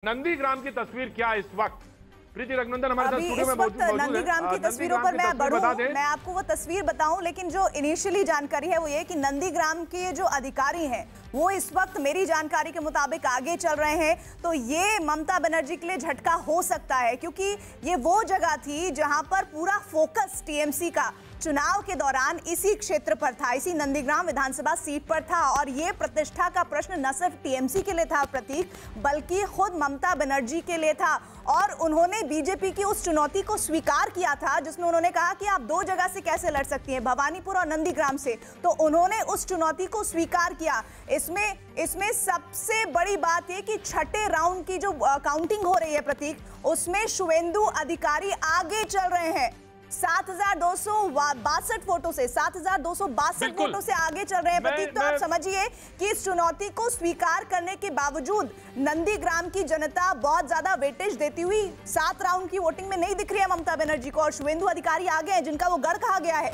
नंदीग्राम की तस्वीर क्या इस वक्त? प्रीति रघुनंदन हमारे साथ स्टूडियो में मौजूद है। नंदीग्राम की तस्वीरों पर मैं बढ़ूं, मैं आपको वो तस्वीर बताऊं, लेकिन जो इनिशियली जानकारी है वो ये कि नंदीग्राम के जो अधिकारी हैं वो इस वक्त मेरी जानकारी के मुताबिक आगे चल रहे हैं। तो ये ममता बनर्जी के लिए झटका हो सकता है, क्योंकि ये वो जगह थी जहां पर पूरा फोकस टीएमसी का चुनाव के दौरान इसी क्षेत्र पर था, इसी नंदीग्राम विधानसभा सीट पर था। और ये प्रतिष्ठा का प्रश्न न सिर्फ टीएमसी के लिए था प्रतीक, बल्कि खुद ममता बनर्जी के लिए था। और उन्होंने बीजेपी की उस चुनौती को स्वीकार किया था जिसमें उन्होंने कहा कि आप दो जगह से कैसे लड़ सकती हैं, भवानीपुर और नंदीग्राम से। तो उन्होंने उस चुनौती को स्वीकार किया। इसमें सबसे बड़ी बात यह कि छठे राउंड की जो काउंटिंग हो रही है प्रतीक, उसमें शुवेंदु अधिकारी आगे चल रहे हैं 7,262 वोटों से, 7,262 वोटों से आगे चल रहे हैं प्रतीक। तो आप समझिए कि इस चुनौती को स्वीकार करने के बावजूद नंदीग्राम की जनता बहुत ज्यादा वेटेज देती हुई 7 राउंड की वोटिंग में नहीं दिख रही है ममता बनर्जी को, और शुवेंदु अधिकारी आगे हैं जिनका वो गढ़ कहा गया है।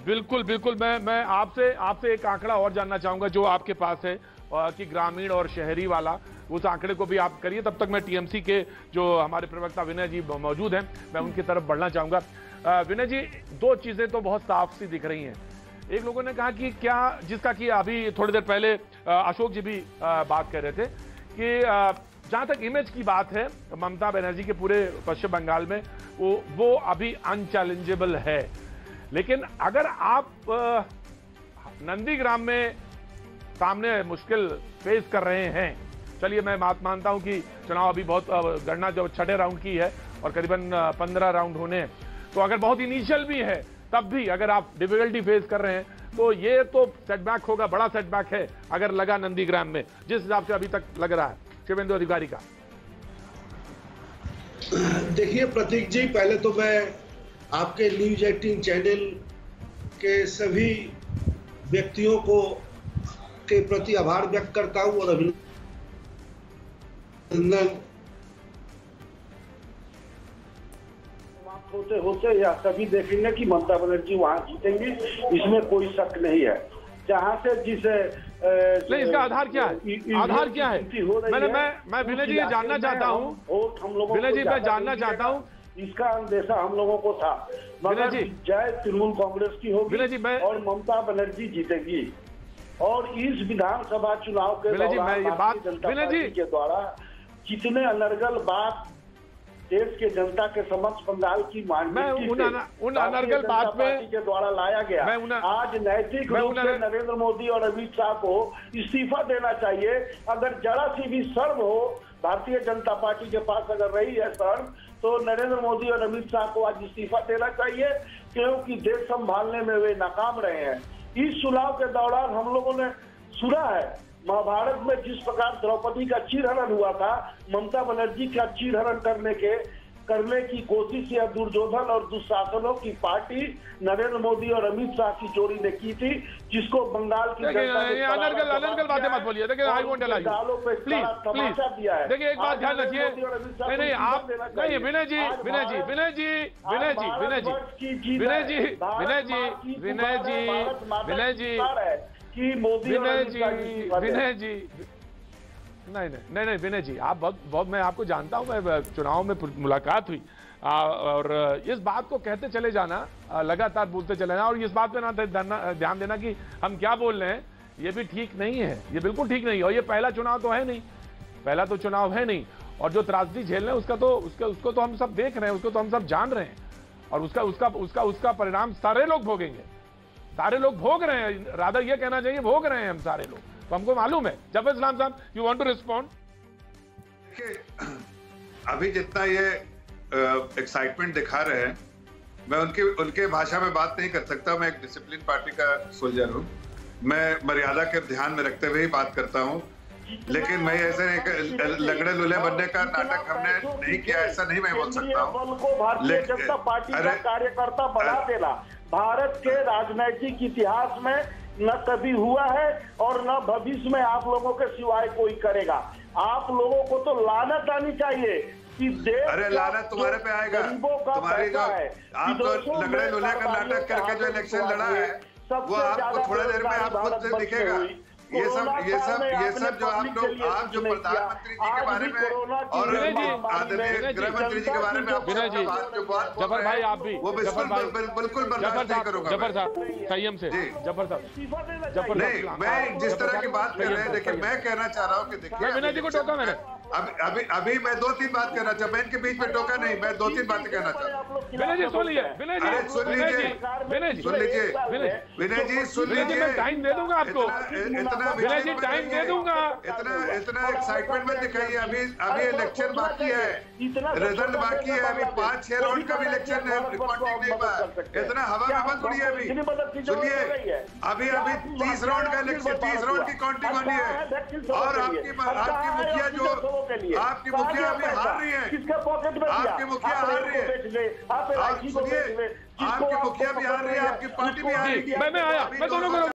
बिल्कुल बिल्कुल, मैं आपसे एक आंकड़ा और जानना चाहूंगा जो आपके पास है कि ग्रामीण और शहरी वाला, उस आंकड़े को भी आप करिए। तब तक मैं टीएमसी के जो हमारे प्रवक्ता विनय जी मौजूद हैं, मैं उनकी तरफ बढ़ना चाहूंगा। विनय जी, दो चीजें तो बहुत साफ सी दिख रही हैं। एक लोगों ने कहा कि क्या, जिसका कि अभी थोड़ी देर पहले अशोक जी भी बात कर रहे थे कि जहां तक इमेज की बात है ममता बनर्जी के पूरे पश्चिम बंगाल में वो अभी अनचैलेंजेबल है। लेकिन अगर आप नंदीग्राम में सामने मुश्किल फेस कर रहे हैं, चलिए मैं बात मानता हूं कि चुनाव अभी बहुत गणना जो छठे राउंड की है और करीबन 15 राउंड होने हैं, तो अगर बहुत इनिशियल भी है तब भी अगर आप डिफिकल्टी फेस कर रहे हैं तो ये तो सेटबैक होगा, बड़ा सेटबैक है अगर लगा नंदीग्राम में, जिस हिसाब से अभी तक लग रहा है शुवेंदु अधिकारी का। देखिए प्रतीक जी, पहले तो मैं आपके न्यूज 18 चैनल के सभी व्यक्तियों को के प्रति आभार व्यक्त करता हूं और अभिनंदन होते या सभी देखेंगे कि ममता बनर्जी वहां जीतेंगी, इसमें कोई शक नहीं है। जहां से जिसे नहीं, इसका आधार क्या है? आधार क्या है? मैं विनय जी ये जानना चाहता हूँ, विनय जी मैं जानना चाहता हूँ, इसका अंदेशा हम लोगों को था, मगर जय तृणमूल कांग्रेस की होगी और ममता बनर्जी जीतेगी। और इस विधानसभा चुनाव के दौरान भारतीय जनता पार्टी के द्वारा जितने अनर्गल बात देश के जनता के समक्ष बंगाल की उन अनर्गल बात में के द्वारा लाया गया, आज नैतिक रूप से नरेंद्र मोदी और अमित शाह को इस्तीफा देना चाहिए। अगर जरा सी भी शर्म हो भारतीय जनता पार्टी के पास अगर रही है शर्म, तो नरेंद्र मोदी और अमित शाह को आज इस्तीफा देना चाहिए, क्योंकि देश संभालने में वे नाकाम रहे हैं। इस चुनाव के दौरान हम लोगों ने सुना है महाभारत में जिस प्रकार द्रौपदी का चीरहरण हुआ था, ममता बनर्जी का चीरहरण करने की कोशिश या दुर्योधन और दुशासनों की पार्टी नरेंद्र मोदी और अमित शाह की जोड़ी ने की थी, जिसको बंगाल की अनर्गल बातें मत बोलिए। देखिए I won't allow you, please दिया है। देखिए एक बात ध्यान रखिए, नहीं आप नहीं, विनय जी आप बहुत मैं आपको जानता हूं, मैं चुनाव में मुलाकात हुई और इस बात को कहते चले जाना, लगातार बोलते चले जाना और इस बात पे ना ध्यान देना कि हम क्या बोल रहे हैं, ये भी ठीक नहीं है, ये बिल्कुल ठीक नहीं है। और ये पहला चुनाव तो है नहीं, पहला तो चुनाव है नहीं, और जो त्रासदी झेल रहे हैं उसको तो हम सब देख रहे हैं, उसको तो हम सब जान रहे हैं, और उसका परिणाम सारे लोग भोगेंगे, सारे लोग भोग रहे हैं, रादर ये कहना चाहिए भोग रहे हैं हम सारे लोग, तो हमको मालूम है। जफर इस्लाम साहब, यू वांट टू रिस्पॉन्ड? अभी जितना ये एक्साइटमेंट दिखा रहे हैं, मैं उनके भाषा में बात नहीं कर सकता। मैं एक डिसिप्लिन पार्टी का सोल्जर हूँ, मैं मर्यादा के ध्यान में रखते हुए ही बात करता हूँ। लेकिन मैं ऐसे लगड़े लुले बनने का नाटक हमने नहीं किया, ऐसा नहीं मैं बोल सकता हूँ। भारतीय जनता पार्टी का कार्यकर्ता बढ़ा देना भारत के राजनीतिक इतिहास में न कभी हुआ है और न भविष्य में आप लोगों के सिवाय कोई करेगा। आप लोगों को तो लानत आनी चाहिए कि देश, अरे लानत तुम्हारे पे आएगा, तुम्हारी जो आप तो लगड़े लुले का नाटक करके जो इलेक्शन लड़ा है वो आपको थोड़ी देर में आप खुद से दिखेगा। ये सब जो आप जो प्रधानमंत्री जी के बारे में और आदरणीय गृह मंत्री जी के बारे में जफर भाई आप भी वो बिल्कुल बर्दाश्त नहीं करूंगा। जफर साहब संयम से, जफर साहब नहीं, मैं जिस तरह की बात कर रहे हैं, देखिए मैं कहना चाह रहा हूँ कि देखिए विनय जी को टोका मैंने, अभी मैं 2-3 बात कहना चाहता हूँ, मैं इनके बीच में टोका नहीं, मैं 2-3 बातें कहना चाहता हूँ। विनय जी सुन लीजिए, विनय जी सुन लीजिए, विनय जी सुन लीजिए, मैं टाइम दे दूंगा आपको, विनय जी टाइम दे दूंगा। इतना एक्साइटमेंट मत दिखाइए, अभी इलेक्शन बाकी है, रिजल्ट बाकी है, अभी 5-6 राउंड का भी इलेक्शन है, रिपोर्टिंग नहीं हुआ, इतना हवा में मत उड़िए। अभी सुनिए, अभी 30 राउंड का इलेक्शन, 30 राउंड की काउंटिंग होनी है, और आपकी मुखिया जो आपकी मुखिया अभी हार रही है, आपकी मुखिया हार रही है, आप सुनिए, आपकी मुखिया भी हार रही है, आपकी पार्टी भी हार रही है। मैं आया, मैं दोनों को